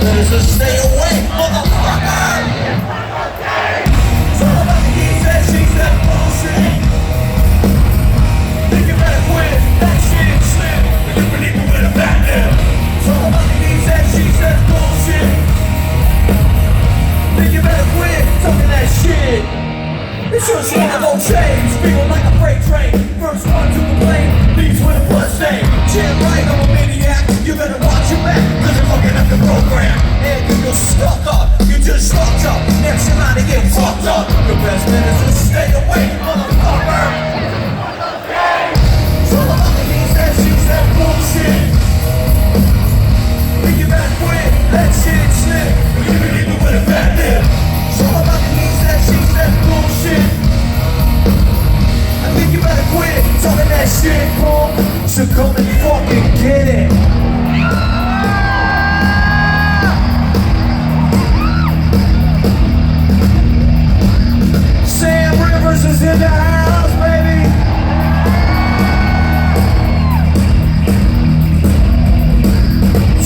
better just stay away, motherfucker. It's all about the he said, she said bullshit. Think you better quit that shit, slim. You can leave me with a fat lip. It's all about the he said, she said bullshit. Think you better quit talking that shit. It's just one of those chains, feeling like a freight train. First one to complain, leaves with a blood stain. Shit right, I'm a maniac, you better watch your back, cause you're fucking up the program. And you get stuck up, you just fucked up. Next you're out to get fucked up. Your best bet is to stay away, motherfucker. It's all about the he said, she said bullshit. Think you better quit, that shit slip. You can leave me with a fat lip. It's all about the he said, she said bullshit. I think you better quit talking that shit, punk. So come and fucking get it. Sam Rivers is in the house, baby.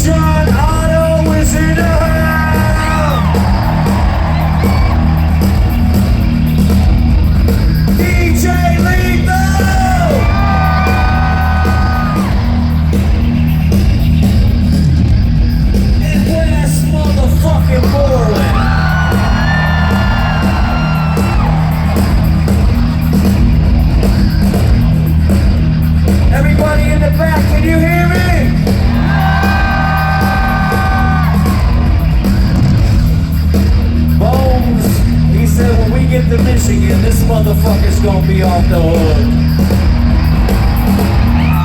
John Otto is in the house. DJ Lethal. And West motherfucking Moreland. Everybody in the back, can you hear me? Bones, he said when we get to Michigan, this motherfucker's gonna be off the hook.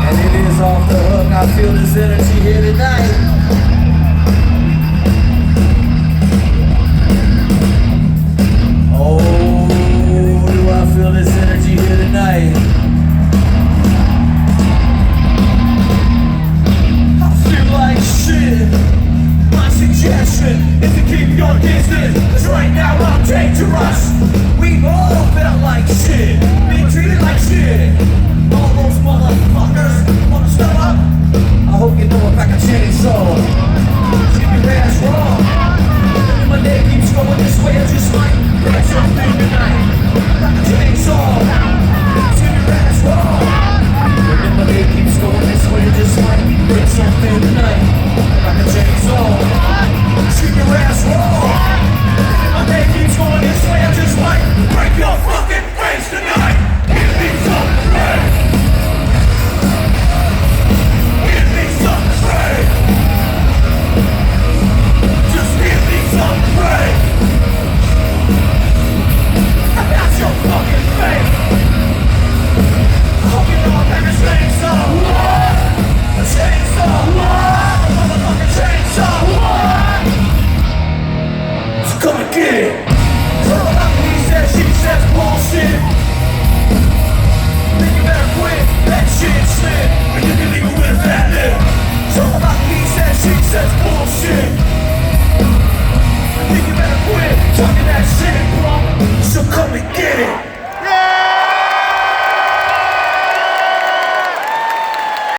And it is off the hook. I feel this energy here tonight. Oh, do I feel this energy here tonight? Shit. My suggestion is to keep your distance, 'cause right now I'm dangerous. We've all felt like shit, been treated like shit. All those motherfuckers wanna step up. I hope you know if I can change so.